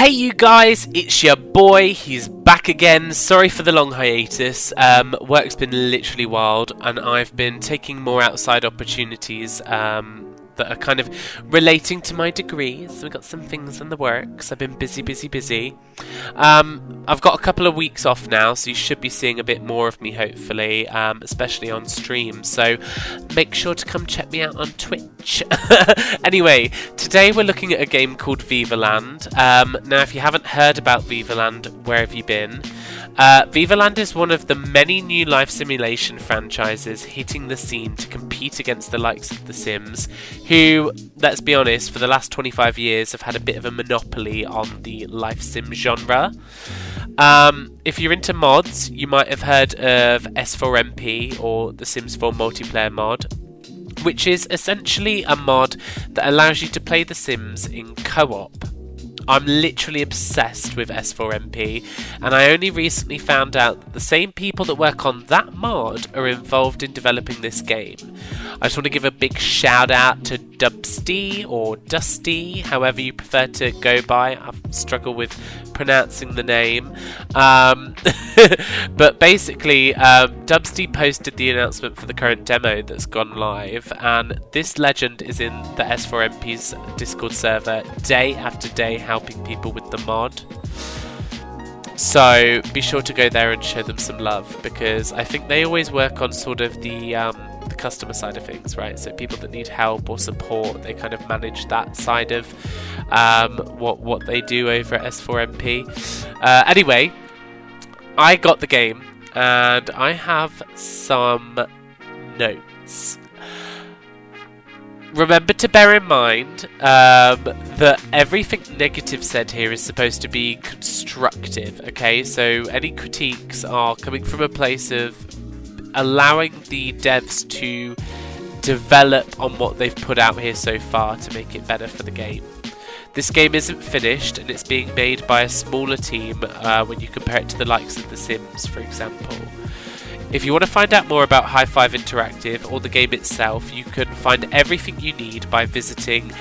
Hey you guys, it's your boy, he's back again. Sorry for the long hiatus. Work's been literally wild and I've been taking more outside opportunities that are kind of relating to my degrees. We've got some things in the works. I've been busy. I've got a couple of weeks off now, so you should be seeing a bit more of me hopefully, especially on stream. So make sure to come check me out on Twitch. Anyway, today we're looking at a game called Vivaland. Now, if you haven't heard about Vivaland, where have you been? Vivaland is one of the many new life simulation franchises hitting the scene to compete against the likes of The Sims, who, let's be honest, for the last 25 years have had a bit of a monopoly on the life sim genre. If you're into mods, you might have heard of S4MP or the Sims 4 multiplayer mod, which is essentially a mod that allows you to play The Sims in co-op. I'm literally obsessed with S4MP, and I only recently found out that the same people that work on that mod are involved in developing this game. I just want to give a big shout out to Dubsty or Dusty, however you prefer to go by. I struggle with pronouncing the name. But basically, Dubsty posted the announcement for the current demo that's gone live, and this legend is in the S4MP's Discord server day after day helping people with the mod. So be sure to go there and show them some love, because I think they always work on sort of the customer side of things, right? So people that need help or support, they kind of manage that side of what they do over at S4MP. Anyway, I got the game and I have some notes. Remember to bear in mind that everything negative said here is supposed to be constructive, okay? So any critiques are coming from a place of allowing the devs to develop on what they've put out here so far to make it better for the game. This game isn't finished and it's being made by a smaller team when you compare it to the likes of The Sims, for example. If you want to find out more about High Five Interactive or the game itself, you can find everything you need by visiting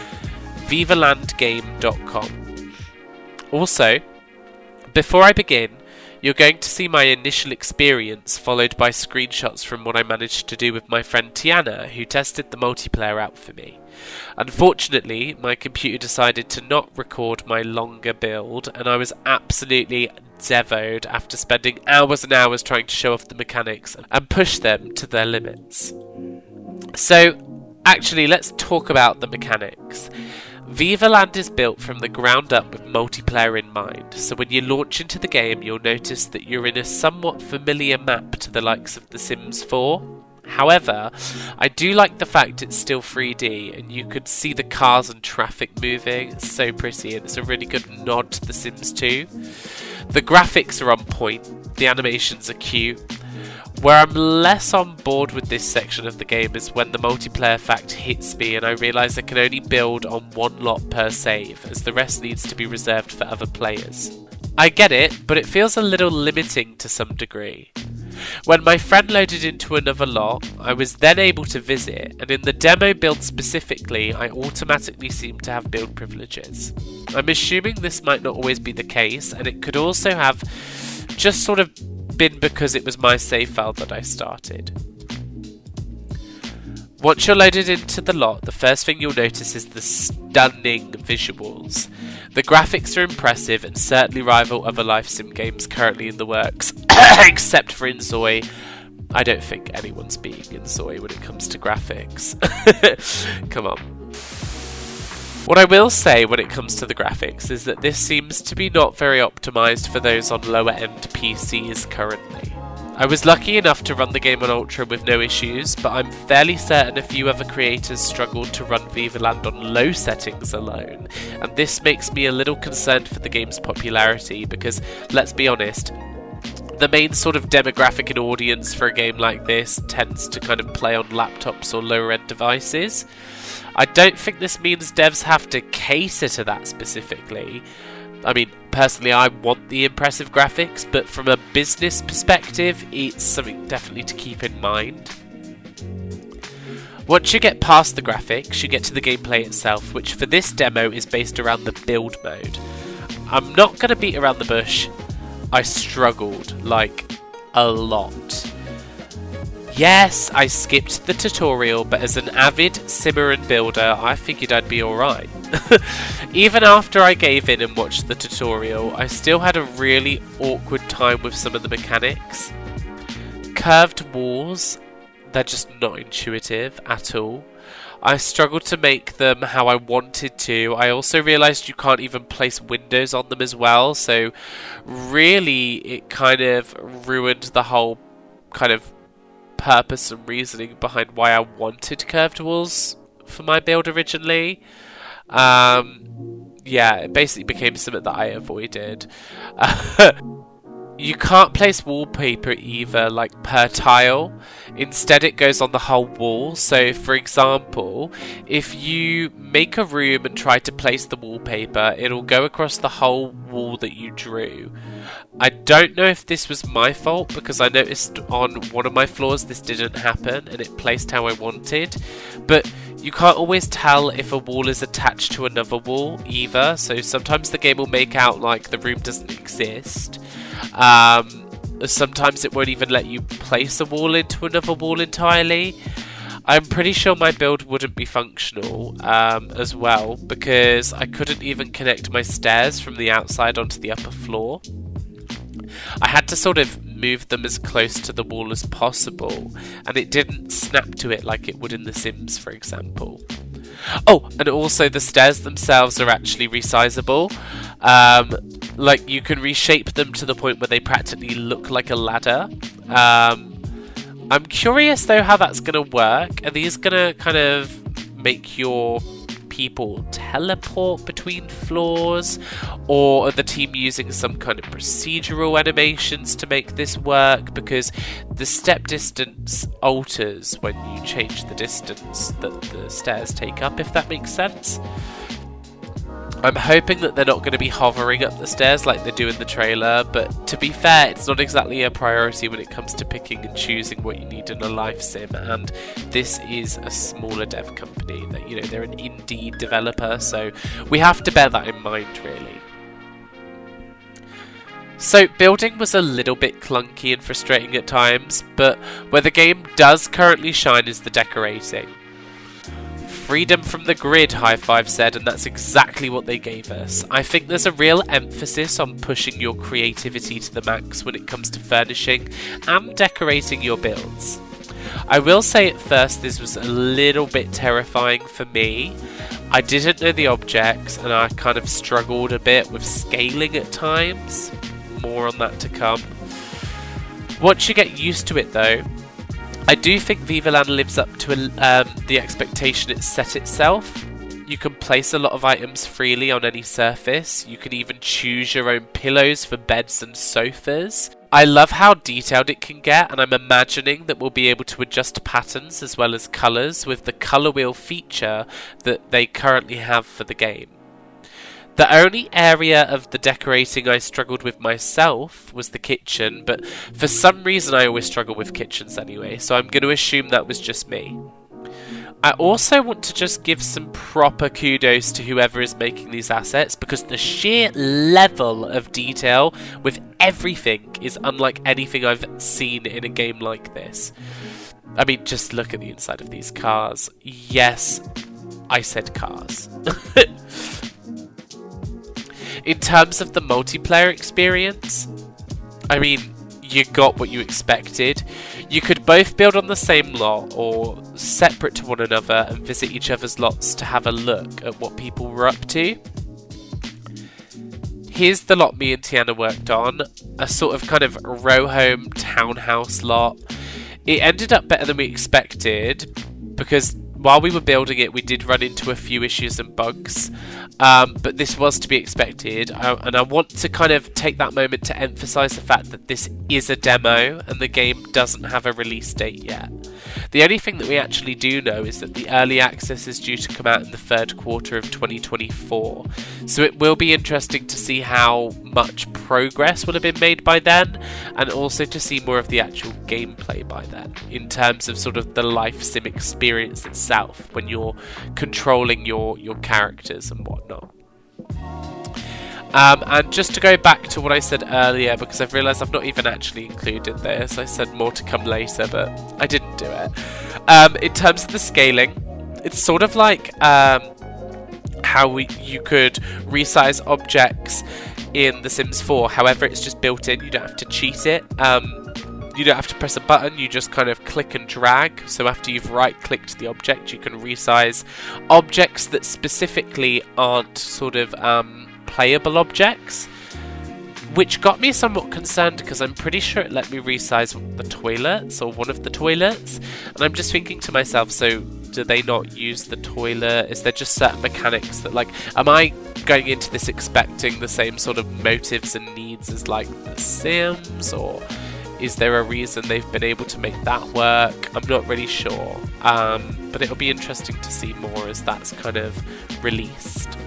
vivalandgame.com. Also, before I begin, you're going to see my initial experience followed by screenshots from what I managed to do with my friend Tiana, who tested the multiplayer out for me. Unfortunately, my computer decided to not record my longer build, and I was absolutely devoed after spending hours and hours trying to show off the mechanics and push them to their limits. So, actually, let's talk about the mechanics. Vivaland is built from the ground up with multiplayer in mind, so when you launch into the game you'll notice that you're in a somewhat familiar map to the likes of The Sims 4. However, I do like the fact it's still 3D and you could see the cars and traffic moving. It's so pretty and it's a really good nod to The Sims 2. The graphics are on point, the animations are cute. Where I'm less on board with this section of the game is when the multiplayer fact hits me and I realise I can only build on one lot per save, as the rest needs to be reserved for other players. I get it, but it feels a little limiting to some degree. When my friend loaded into another lot, I was then able to visit, and in the demo build specifically, I automatically seem to have build privileges. I'm assuming this might not always be the case, and it could also have just sort of been because it was my save file that I started. Once you're loaded into the lot, the first thing you'll notice is the stunning visuals. The graphics are impressive and certainly rival other life sim games currently in the works, except for Inzoi. I don't think anyone's beating Inzoi when it comes to graphics. Come on. What I will say when it comes to the graphics is that this seems to be not very optimised for those on lower end PCs currently. I was lucky enough to run the game on Ultra with no issues, but I'm fairly certain a few other creators struggled to run Vivaland on low settings alone, and this makes me a little concerned for the game's popularity because, let's be honest, the main sort of demographic and audience for a game like this tends to kind of play on laptops or lower end devices. I don't think this means devs have to cater to that specifically. I mean, personally, I want the impressive graphics, but from a business perspective, it's something definitely to keep in mind. Once you get past the graphics, you get to the gameplay itself, which for this demo is based around the build mode. I'm not going to beat around the bush. I struggled, like, a lot. Yes, I skipped the tutorial, but as an avid simmer and builder, I figured I'd be alright. Even after I gave in and watched the tutorial, I still had a really awkward time with some of the mechanics. Curved walls, they're just not intuitive at all. I struggled to make them how I wanted to. I also realised you can't even place windows on them as well, so really it kind of ruined the whole kind of purpose and reasoning behind why I wanted curved walls for my build originally. Yeah, it basically became something that I avoided. You can't place wallpaper either, like per tile. Instead it goes on the whole wall. So for example, if you make a room and try to place the wallpaper, it'll go across the whole wall that you drew. I don't know if this was my fault, because I noticed on one of my floors this didn't happen and it placed how I wanted. But you can't always tell if a wall is attached to another wall either, so sometimes the game will make out like the room doesn't exist. Sometimes it won't even let you place a wall into another wall entirely. I'm pretty sure my build wouldn't be functional as well, because I couldn't even connect my stairs from the outside onto the upper floor. I had to sort of move them as close to the wall as possible, and it didn't snap to it like it would in The Sims, for example. Oh, and also the stairs themselves are actually resizable. Like, you can reshape them to the point where they practically look like a ladder. I'm curious though how that's going to work. Are these going to kind of make your people teleport between floors, or are the team using some kind of procedural animations to make this work? Because the step distance alters when you change the distance that the stairs take up, if that makes sense. I'm hoping that they're not going to be hovering up the stairs like they do in the trailer, but to be fair, it's not exactly a priority when it comes to picking and choosing what you need in a life sim, and this is a smaller dev company. That, you know, they're an indie developer, so we have to bear that in mind, really. So building was a little bit clunky and frustrating at times, but where the game does currently shine is the decorating. Freedom from the grid, High Five said, and that's exactly what they gave us. I think there's a real emphasis on pushing your creativity to the max when it comes to furnishing and decorating your builds. I will say at first this was a little bit terrifying for me. I didn't know the objects and I kind of struggled a bit with scaling at times. More on that to come. Once you get used to it though, I do think Vivaland lives up to the expectation it set itself. You can place a lot of items freely on any surface. You can even choose your own pillows for beds and sofas. I love how detailed it can get, and I'm imagining that we'll be able to adjust patterns as well as colours with the colour wheel feature that they currently have for the game. The only area of the decorating I struggled with myself was the kitchen, but for some reason I always struggle with kitchens anyway, so I'm going to assume that was just me. I also want to just give some proper kudos to whoever is making these assets, because the sheer level of detail with everything is unlike anything I've seen in a game like this. I mean, just look at the inside of these cars. Yes, I said cars. In terms of the multiplayer experience, I mean, you got what you expected. You could both build on the same lot or separate to one another and visit each other's lots to have a look at what people were up to. Here's the lot me and Tiana worked on, a sort of kind of row home townhouse lot. It ended up better than we expected, because while we were building it, we did run into a few issues and bugs, but this was to be expected, and I want to kind of take that moment to emphasise the fact that this is a demo and the game doesn't have a release date yet. The only thing that we actually do know is that the early access is due to come out in the third quarter of 2024, so it will be interesting to see how much progress will have been made by then, and also to see more of the actual gameplay by then, in terms of sort of the life sim experience itself, when you're controlling your characters and whatnot. And just to go back to what I said earlier, because I've realised I've not even actually included this. I said more to come later, but I didn't do it. In terms of the scaling, it's sort of like how you could resize objects in The Sims 4. However, it's just built in. You don't have to cheat it. You don't have to press a button. You just kind of click and drag. So after you've right-clicked the object, you can resize objects that specifically aren't sort of playable objects, which got me somewhat concerned because I'm pretty sure it let me resize the toilets, or one of the toilets, and I'm just thinking to myself, so do they not use the toilet? Is there just certain mechanics that, like, am I going into this expecting the same sort of motives and needs as like The Sims, or is there a reason they've been able to make that work? I'm not really sure, but it'll be interesting to see more as that's kind of released.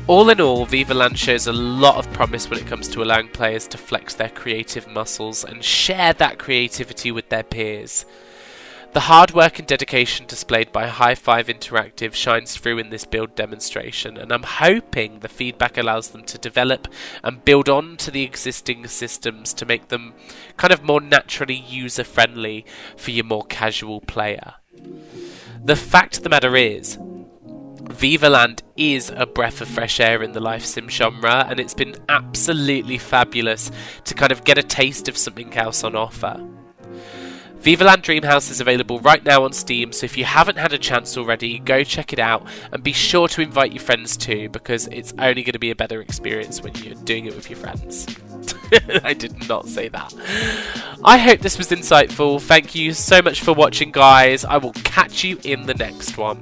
All in all, Vivaland shows a lot of promise when it comes to allowing players to flex their creative muscles and share that creativity with their peers. The hard work and dedication displayed by High Five Interactive shines through in this build demonstration, and I'm hoping the feedback allows them to develop and build on to the existing systems to make them kind of more naturally user-friendly for your more casual player. The fact of the matter is, Vivaland is a breath of fresh air in the life sim genre, and it's been absolutely fabulous to kind of get a taste of something else on offer. Vivaland Dreamhouse is available right now on Steam, so if you haven't had a chance already, go check it out, and be sure to invite your friends too, because it's only going to be a better experience when you're doing it with your friends. I did not say that. I hope this was insightful. Thank you so much for watching, guys. I will catch you in the next one.